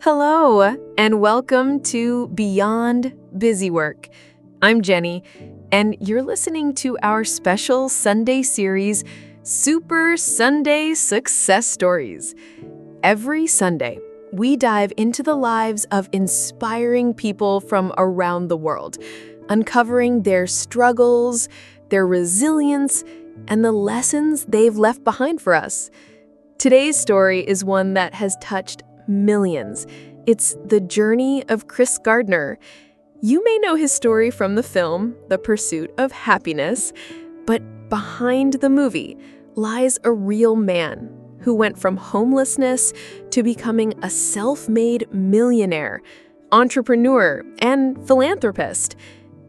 Hello, and welcome to Beyond Busy Work. I'm Jenny, and you're listening to our special Sunday series, Super Sunday Success Stories. Every Sunday, we dive into the lives of inspiring people from around the world, uncovering their struggles, their resilience, and the lessons they've left behind for us. Today's story is one that has touched millions. It's the journey of Chris Gardner. You may know his story from the film, The Pursuit of Happyness, but behind the movie lies a real man who went from homelessness to becoming a self-made millionaire, entrepreneur, and philanthropist.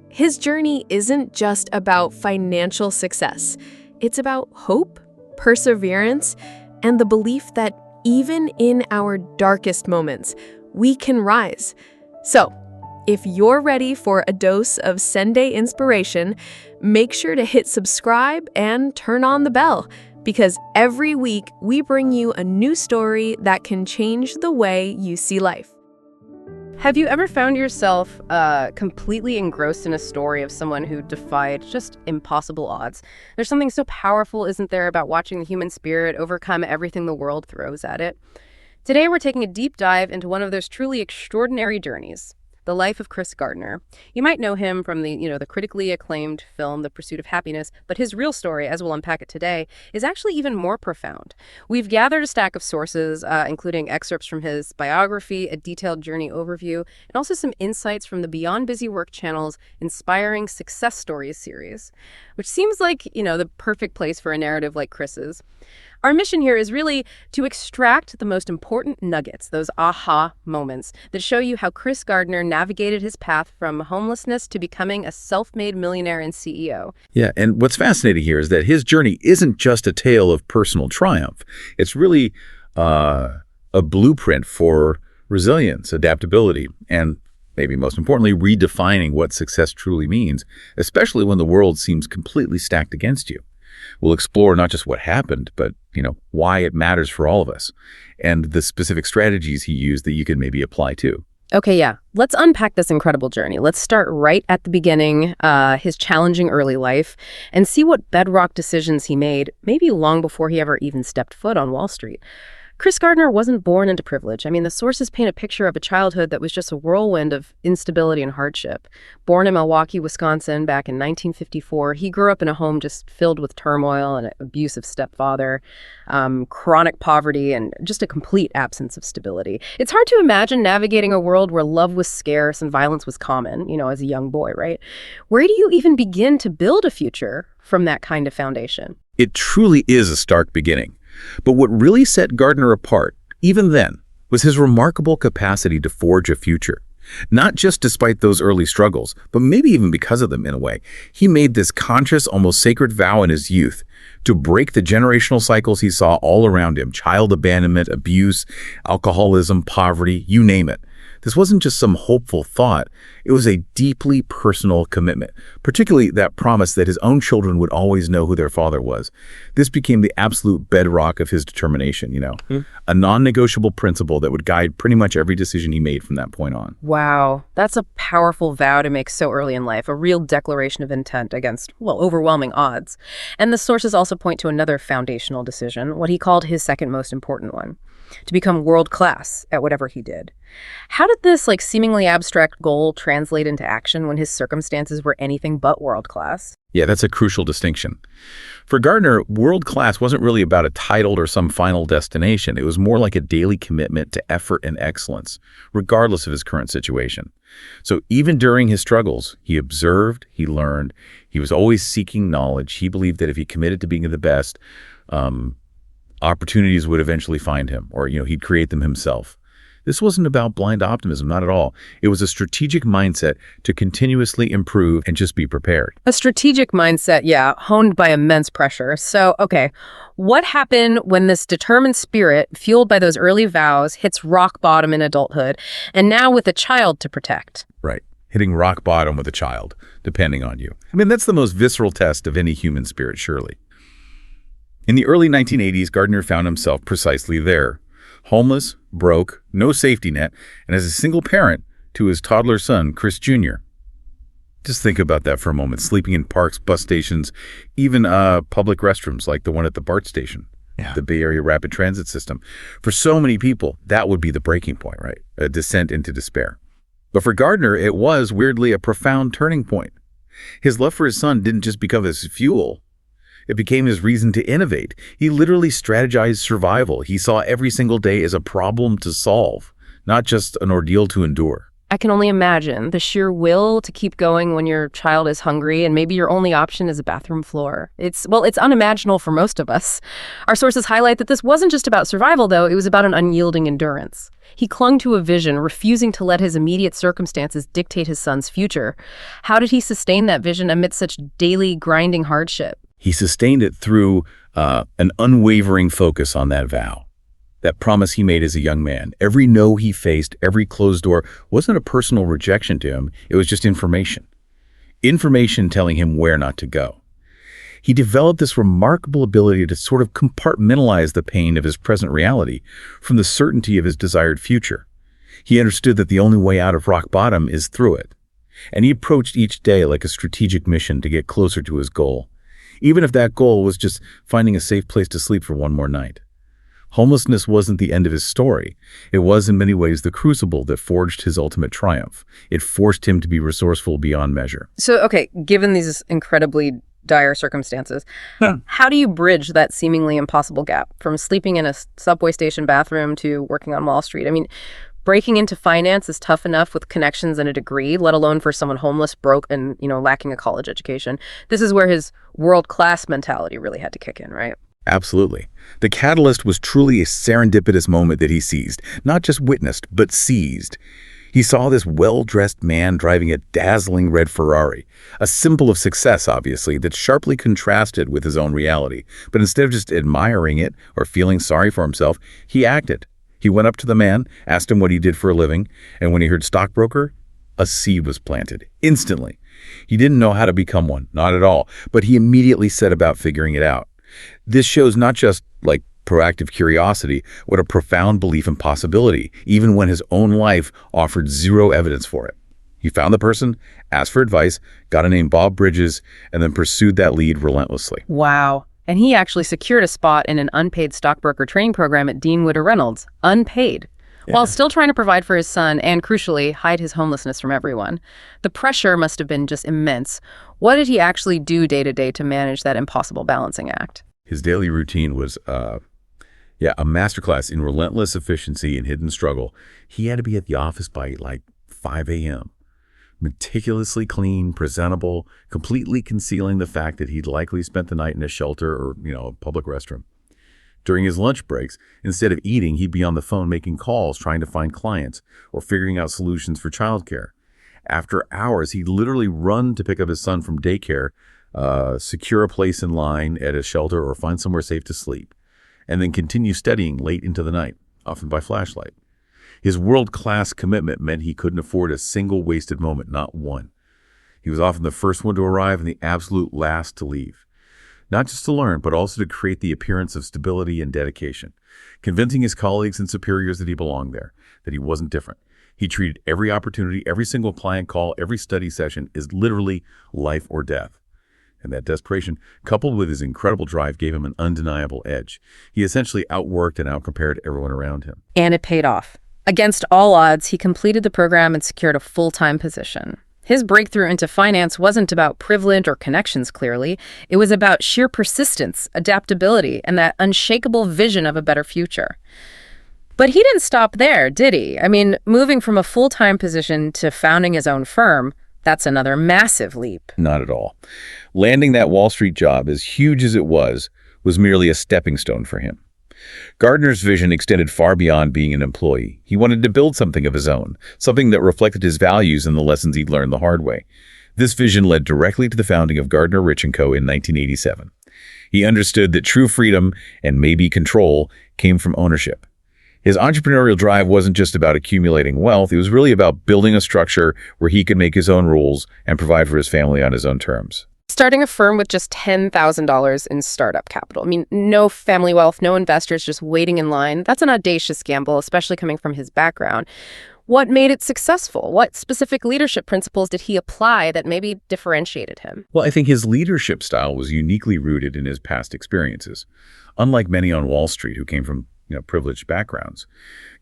His journey isn't just about financial success. It's about hope, perseverance, and the belief that even in our darkest moments, we can rise. So, if you're ready for a dose of Sunday inspiration, make sure to hit subscribe and turn on the bell, because every week we bring you a new story that can change the way you see life. Have you ever found yourself completely engrossed in a story of someone who defied just impossible odds? There's something so powerful, isn't there, about watching the human spirit overcome everything the world throws at it? Today, we're taking a deep dive into one of those truly extraordinary journeys, the life of Chris Gardner. You might know him from the critically acclaimed film, The Pursuit of Happyness, but his real story, as we'll unpack it today, is actually even more profound. We've gathered a stack of sources, including excerpts from his biography, a detailed journey overview, and also some insights from the Beyond Busy Work channel's Inspiring Success Stories series, which seems like, the perfect place for a narrative like Chris's. Our mission here is really to extract the most important nuggets, those aha moments that show you how Chris Gardner navigated his path from homelessness to becoming a self-made millionaire and CEO. Yeah, and what's fascinating here is that his journey isn't just a tale of personal triumph. It's really a blueprint for resilience, adaptability, and maybe most importantly, redefining what success truly means, especially when the world seems completely stacked against you. We'll explore not just what happened, but why it matters for all of us, and the specific strategies he used that you can maybe apply too. Okay, yeah. Let's unpack this incredible journey. Let's start right at the beginning, his challenging early life, and see what bedrock decisions he made, maybe long before he ever even stepped foot on Wall Street. Chris Gardner wasn't born into privilege. The sources paint a picture of a childhood that was just a whirlwind of instability and hardship. Born in Milwaukee, Wisconsin, back in 1954, he grew up in a home just filled with turmoil and an abusive stepfather, chronic poverty, and just a complete absence of stability. It's hard to imagine navigating a world where love was scarce and violence was common, as a young boy, right? Where do you even begin to build a future from that kind of foundation? It truly is a stark beginning. But what really set Gardner apart, even then, was his remarkable capacity to forge a future. Not just despite those early struggles, but maybe even because of them in a way. He made this conscious, almost sacred vow in his youth to break the generational cycles he saw all around him: child abandonment, abuse, alcoholism, poverty, you name it. This wasn't just some hopeful thought. It was a deeply personal commitment, particularly that promise that his own children would always know who their father was. This became the absolute bedrock of his determination, a non-negotiable principle that would guide pretty much every decision he made from that point on. Wow, that's a powerful vow to make so early in life, a real declaration of intent against, overwhelming odds. And the sources also point to another foundational decision, what he called his second most important one: to become world-class at whatever he did. How did this seemingly abstract goal translate into action when his circumstances were anything but world-class? Yeah, that's a crucial distinction. For Gardner, world-class wasn't really about a title or some final destination. It was more like a daily commitment to effort and excellence, regardless of his current situation. So even during his struggles, he observed, he learned, he was always seeking knowledge. He believed that if he committed to being the best, opportunities would eventually find him, or he'd create them himself. This wasn't about blind optimism, not at all. It was a strategic mindset to continuously improve and just be prepared. A strategic mindset, yeah, honed by immense pressure. So, okay, what happened when this determined spirit, fueled by those early vows, hits rock bottom in adulthood, and now with a child to protect? Right. Hitting rock bottom with a child, depending on you. That's the most visceral test of any human spirit, surely. In the early 1980s, Gardner found himself precisely there, Homeless, broke, no safety net, and as a single parent to his toddler son, Chris Jr. Just think about that for a moment, sleeping in parks, bus stations, even public restrooms like the one at the BART station, the Bay Area Rapid Transit System. For so many people, that would be the breaking point, right? A descent into despair. But for Gardner, it was, weirdly, a profound turning point. His love for his son didn't just become his fuel. It became his reason to innovate. He literally strategized survival. He saw every single day as a problem to solve, not just an ordeal to endure. I can only imagine the sheer will to keep going when your child is hungry and maybe your only option is a bathroom floor. It's unimaginable for most of us. Our sources highlight that this wasn't just about survival, though. It was about an unyielding endurance. He clung to a vision, refusing to let his immediate circumstances dictate his son's future. How did he sustain that vision amidst such daily grinding hardship? He sustained it through an unwavering focus on that vow. That promise he made as a young man. Every no he faced, every closed door, wasn't a personal rejection to him. It was just information. Information telling him where not to go. He developed this remarkable ability to sort of compartmentalize the pain of his present reality from the certainty of his desired future. He understood that the only way out of rock bottom is through it. And he approached each day like a strategic mission to get closer to his goal, even if that goal was just finding a safe place to sleep for one more night. Homelessness wasn't the end of his story. It was in many ways the crucible that forged his ultimate triumph. It forced him to be resourceful beyond measure. So, okay, given these incredibly dire circumstances, how do you bridge that seemingly impossible gap from sleeping in a subway station bathroom to working on Wall Street? I mean, breaking into finance is tough enough with connections and a degree, let alone for someone homeless, broke, and, lacking a college education. This is where his world-class mentality really had to kick in, right? Absolutely. The catalyst was truly a serendipitous moment that he seized, not just witnessed, but seized. He saw this well-dressed man driving a dazzling red Ferrari, a symbol of success, obviously, that sharply contrasted with his own reality. But instead of just admiring it or feeling sorry for himself, he acted. He went up to the man, asked him what he did for a living, and when he heard stockbroker, a seed was planted, instantly. He didn't know how to become one, not at all, but he immediately set about figuring it out. This shows not just proactive curiosity, but a profound belief in possibility, even when his own life offered zero evidence for it. He found the person, asked for advice, got a name Bob Bridges, and then pursued that lead relentlessly. Wow. And he actually secured a spot in an unpaid stockbroker training program at Dean Witter Reynolds, unpaid, while still trying to provide for his son and, crucially, hide his homelessness from everyone. The pressure must have been just immense. What did he actually do day to day to manage that impossible balancing act? His daily routine was, a masterclass in relentless efficiency and hidden struggle. He had to be at the office by 5 a.m., meticulously clean, presentable, completely concealing the fact that he'd likely spent the night in a shelter or, a public restroom. During his lunch breaks, instead of eating, he'd be on the phone making calls, trying to find clients or figuring out solutions for childcare. After hours, he'd literally run to pick up his son from daycare, secure a place in line at a shelter or find somewhere safe to sleep, and then continue studying late into the night, often by flashlight. His world-class commitment meant he couldn't afford a single wasted moment, not one. He was often the first one to arrive and the absolute last to leave. Not just to learn, but also to create the appearance of stability and dedication, convincing his colleagues and superiors that he belonged there, that he wasn't different. He treated every opportunity, every single client call, every study session as literally life or death. And that desperation, coupled with his incredible drive, gave him an undeniable edge. He essentially outworked and outcompared everyone around him. And it paid off. Against all odds, he completed the program and secured a full-time position. His breakthrough into finance wasn't about privilege or connections, clearly. It was about sheer persistence, adaptability, and that unshakable vision of a better future. But he didn't stop there, did he? I mean, moving from a full-time position to founding his own firm, that's another massive leap. Not at all. Landing that Wall Street job, as huge as it was merely a stepping stone for him. Gardner's vision extended far beyond being an employee. He wanted to build something of his own, something that reflected his values and the lessons he'd learned the hard way. This vision led directly to the founding of Gardner Rich & Co. in 1987. He understood that true freedom, and maybe control, came from ownership. His entrepreneurial drive wasn't just about accumulating wealth. It was really about building a structure where he could make his own rules and provide for his family on his own terms. Starting a firm with just $10,000 in startup capital. I mean, no family wealth, no investors, just waiting in line. That's an audacious gamble, especially coming from his background. What made it successful? What specific leadership principles did he apply that maybe differentiated him? Well, I think his leadership style was uniquely rooted in his past experiences. Unlike many on Wall Street who came from privileged backgrounds,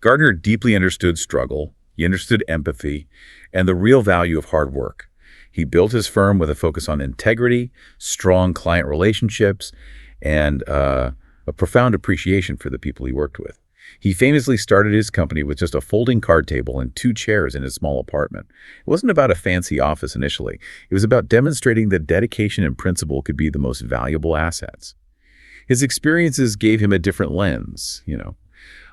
Gardner deeply understood struggle, he understood empathy, and the real value of hard work. He built his firm with a focus on integrity, strong client relationships, and a profound appreciation for the people he worked with. He famously started his company with just a folding card table and 2 chairs in his small apartment. It wasn't about a fancy office initially. It was about demonstrating that dedication and principle could be the most valuable assets. His experiences gave him a different lens,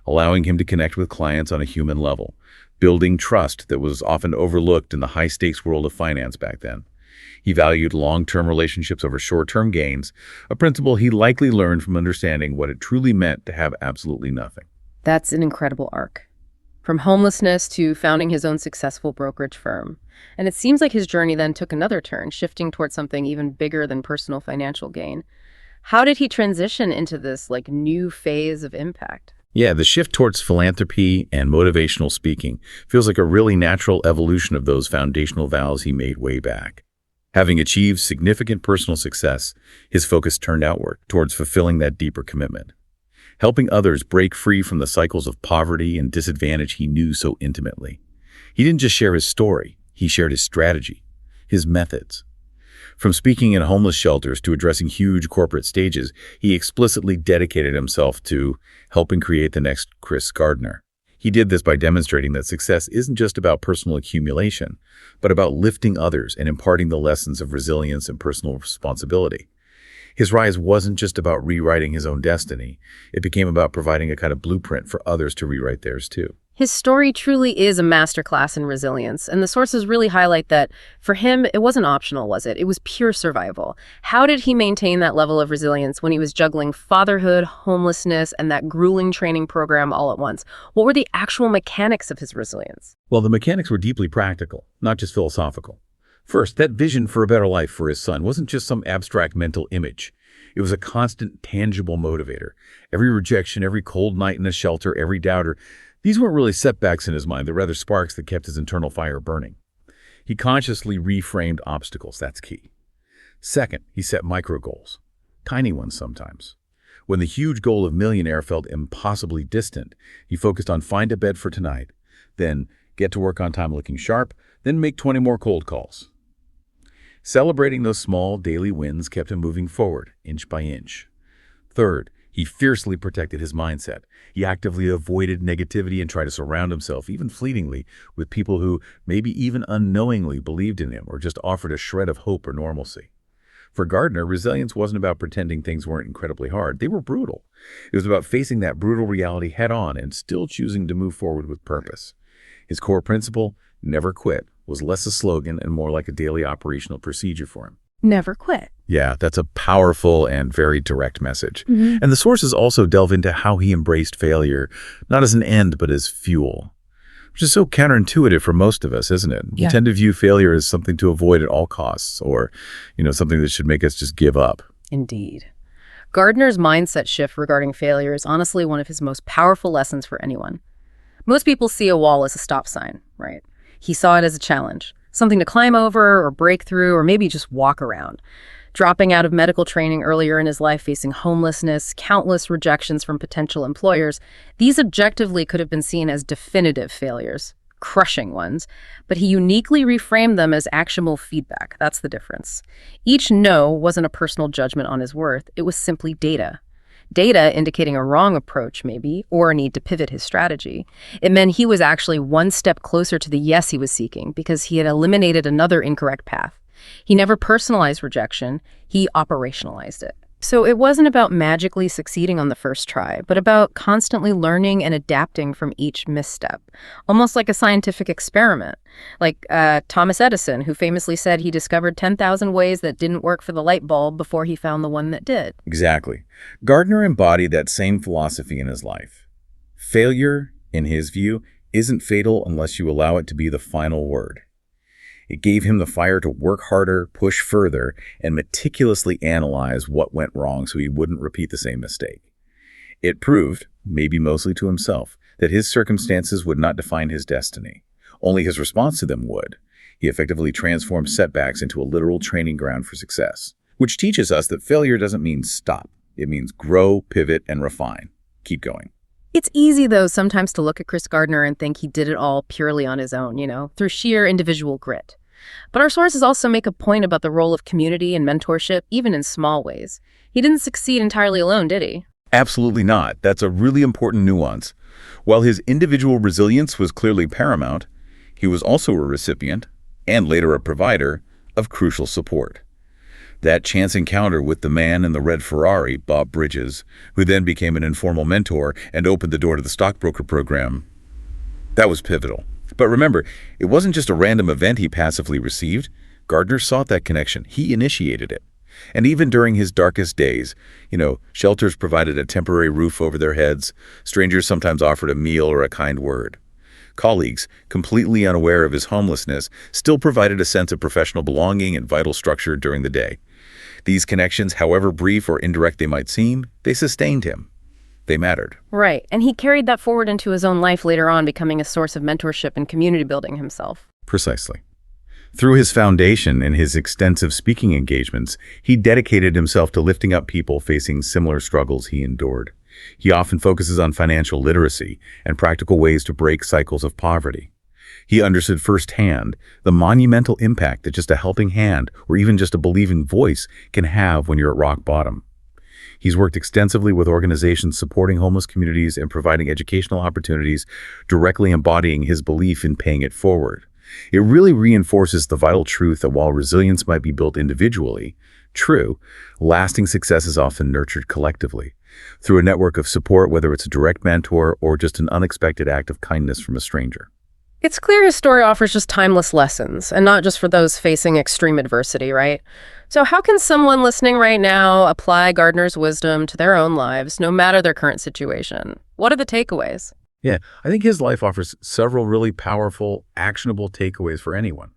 allowing him to connect with clients on a human level, building trust that was often overlooked in the high-stakes world of finance back then. He valued long-term relationships over short-term gains, a principle he likely learned from understanding what it truly meant to have absolutely nothing. That's an incredible arc. From homelessness to founding his own successful brokerage firm. And it seems like his journey then took another turn, shifting towards something even bigger than personal financial gain. How did he transition into this new phase of impact? Yeah, the shift towards philanthropy and motivational speaking feels like a really natural evolution of those foundational vows he made way back. Having achieved significant personal success, his focus turned outward towards fulfilling that deeper commitment, helping others break free from the cycles of poverty and disadvantage he knew so intimately. He didn't just share his story, he shared his strategy, his methods. From speaking in homeless shelters to addressing huge corporate stages, he explicitly dedicated himself to helping create the next Chris Gardner. He did this by demonstrating that success isn't just about personal accumulation, but about lifting others and imparting the lessons of resilience and personal responsibility. His rise wasn't just about rewriting his own destiny. It became about providing a kind of blueprint for others to rewrite theirs too. His story truly is a masterclass in resilience, and the sources really highlight that for him, it wasn't optional, was it? It was pure survival. How did he maintain that level of resilience when he was juggling fatherhood, homelessness, and that grueling training program all at once? What were the actual mechanics of his resilience? Well, the mechanics were deeply practical, not just philosophical. First, that vision for a better life for his son wasn't just some abstract mental image. It was a constant, tangible motivator. Every rejection, every cold night in a shelter, every doubter, these weren't really setbacks in his mind, they're rather sparks that kept his internal fire burning. He consciously reframed obstacles, that's key. Second, he set micro goals, tiny ones sometimes. When the huge goal of millionaire felt impossibly distant, he focused on find a bed for tonight, then get to work on time looking sharp, then make 20 more cold calls. Celebrating those small daily wins kept him moving forward, inch by inch. Third, he fiercely protected his mindset. He actively avoided negativity and tried to surround himself, even fleetingly, with people who maybe even unknowingly believed in him or just offered a shred of hope or normalcy. For Gardner, resilience wasn't about pretending things weren't incredibly hard. They were brutal. It was about facing that brutal reality head on and still choosing to move forward with purpose. His core principle, never quit, was less a slogan and more like a daily operational procedure for him. Never quit. Yeah, that's a powerful and very direct message. Mm-hmm. And the sources also delve into how he embraced failure, not as an end, but as fuel, which is so counterintuitive for most of us, isn't it? Yeah. We tend to view failure as something to avoid at all costs or, something that should make us just give up. Indeed. Gardner's mindset shift regarding failure is honestly one of his most powerful lessons for anyone. Most people see a wall as a stop sign, right? He saw it as a challenge, something to climb over or break through or maybe just walk around. Dropping out of medical training earlier in his life, facing homelessness, countless rejections from potential employers, these objectively could have been seen as definitive failures, crushing ones, but he uniquely reframed them as actionable feedback. That's the difference. Each no wasn't a personal judgment on his worth, it was simply data. Data indicating a wrong approach, maybe, or a need to pivot his strategy. It meant he was actually one step closer to the yes he was seeking because he had eliminated another incorrect path. He never personalized rejection, he operationalized it. So it wasn't about magically succeeding on the first try, but about constantly learning and adapting from each misstep, almost like a scientific experiment. Like Thomas Edison, who famously said he discovered 10,000 ways that didn't work for the light bulb before he found the one that did. Exactly. Gardner embodied that same philosophy in his life. Failure, in his view, isn't fatal unless you allow it to be the final word. It gave him the fire to work harder, push further, and meticulously analyze what went wrong so he wouldn't repeat the same mistake. It proved, maybe mostly to himself, that his circumstances would not define his destiny. Only his response to them would. He effectively transformed setbacks into a literal training ground for success, which teaches us that failure doesn't mean stop. It means grow, pivot, and refine. Keep going. It's easy, though, sometimes to look at Chris Gardner and think he did it all purely on his own, through sheer individual grit. But our sources also make a point about the role of community and mentorship, even in small ways. He didn't succeed entirely alone, did he? Absolutely not. That's a really important nuance. While his individual resilience was clearly paramount, he was also a recipient, and later a provider, of crucial support. That chance encounter with the man in the red Ferrari, Bob Bridges, who then became an informal mentor and opened the door to the stockbroker program, that was pivotal. But remember, it wasn't just a random event he passively received. Gardner sought that connection. He initiated it. And even during his darkest days, shelters provided a temporary roof over their heads. Strangers sometimes offered a meal or a kind word. Colleagues, completely unaware of his homelessness, still provided a sense of professional belonging and vital structure during the day. These connections, however brief or indirect they might seem, they sustained him. They mattered. Right, and he carried that forward into his own life later on, becoming a source of mentorship and community building himself. Precisely. Through his foundation and his extensive speaking engagements, he dedicated himself to lifting up people facing similar struggles he endured. He often focuses on financial literacy and practical ways to break cycles of poverty. He understood firsthand the monumental impact that just a helping hand or even just a believing voice can have when you're at rock bottom. He's worked extensively with organizations supporting homeless communities and providing educational opportunities, directly embodying his belief in paying it forward. It really reinforces the vital truth that while resilience might be built individually, lasting success is often nurtured collectively, through a network of support, whether it's a direct mentor or just an unexpected act of kindness from a stranger. It's clear his story offers just timeless lessons, and not just for those facing extreme adversity, right? So how can someone listening right now apply Gardner's wisdom to their own lives, no matter their current situation? What are the takeaways? Yeah, I think his life offers several really powerful, actionable takeaways for anyone.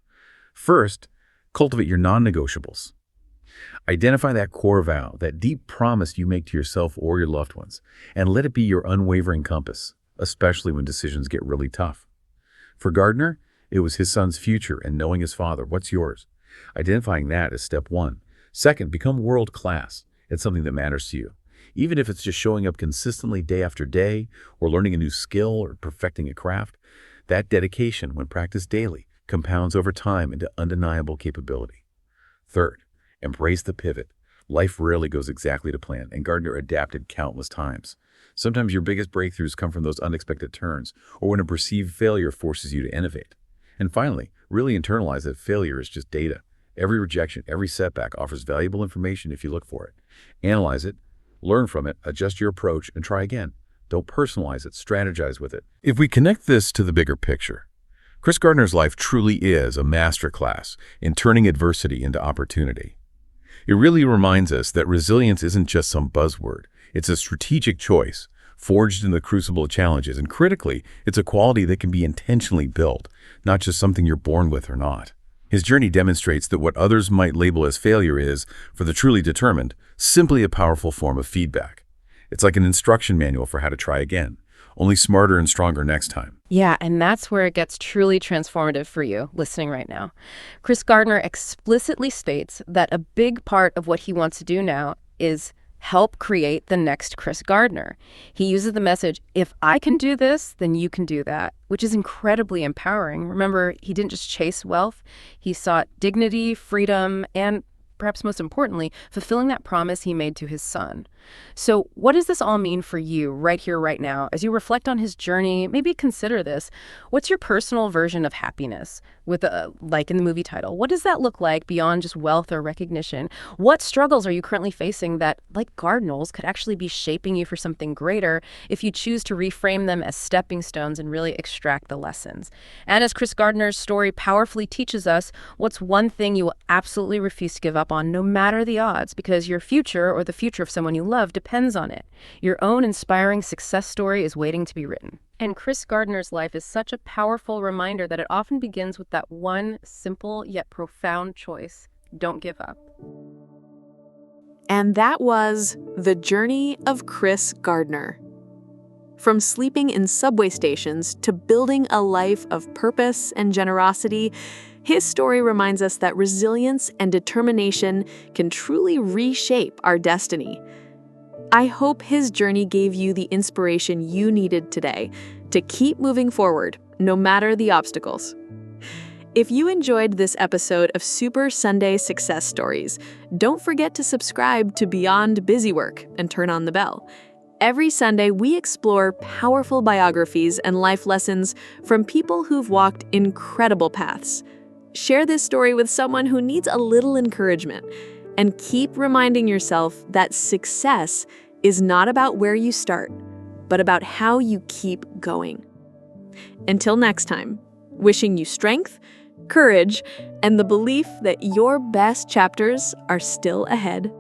First, cultivate your non-negotiables. Identify that core vow, that deep promise you make to yourself or your loved ones, and let it be your unwavering compass, especially when decisions get really tough. For Gardner, it was his son's future and knowing his father. What's yours? Identifying that is step one. Second, become world-class. It's something that matters to you. Even if it's just showing up consistently day after day, or learning a new skill or perfecting a craft, that dedication, when practiced daily, compounds over time into undeniable capability. Third, embrace the pivot. Life rarely goes exactly to plan, and Gardner adapted countless times. Sometimes your biggest breakthroughs come from those unexpected turns, or when a perceived failure forces you to innovate. And finally, really internalize that failure is just data. Every rejection, every setback offers valuable information if you look for it. Analyze it, learn from it, adjust your approach, and try again. Don't personalize it, strategize with it. If we connect this to the bigger picture, Chris Gardner's life truly is a masterclass in turning adversity into opportunity. It really reminds us that resilience isn't just some buzzword. It's a strategic choice, forged in the crucible of challenges, and critically, it's a quality that can be intentionally built, not just something you're born with or not. His journey demonstrates that what others might label as failure is, for the truly determined, simply a powerful form of feedback. It's like an instruction manual for how to try again, only smarter and stronger next time. Yeah, and that's where it gets truly transformative for you, listening right now. Chris Gardner explicitly states that a big part of what he wants to do now is help create the next Chris Gardner. He uses the message, if I can do this, then you can do that, which is incredibly empowering. Remember, he didn't just chase wealth. He sought dignity, freedom, and perhaps most importantly, fulfilling that promise he made to his son. So what does this all mean for you right here, right now? As you reflect on his journey, maybe consider this. What's your personal version of happiness? With like in the movie title, what does that look like beyond just wealth or recognition? What struggles are you currently facing that, like Cardinals, could actually be shaping you for something greater if you choose to reframe them as stepping stones and really extract the lessons? And as Chris Gardner's story powerfully teaches us, what's one thing you will absolutely refuse to give up on no matter the odds, because your future or the future of someone you love depends on it. Your own inspiring success story is waiting to be written. And Chris Gardner's life is such a powerful reminder that it often begins with that one simple yet profound choice: don't give up. And that was The Journey of Chris Gardner. From sleeping in subway stations to building a life of purpose and generosity, his story reminds us that resilience and determination can truly reshape our destiny. I hope his journey gave you the inspiration you needed today to keep moving forward, no matter the obstacles. If you enjoyed this episode of Super Sunday Success Stories, don't forget to subscribe to Beyond Busywork and turn on the bell. Every Sunday, we explore powerful biographies and life lessons from people who've walked incredible paths. Share this story with someone who needs a little encouragement, and keep reminding yourself that success is not about where you start, but about how you keep going. Until next time, wishing you strength, courage, and the belief that your best chapters are still ahead.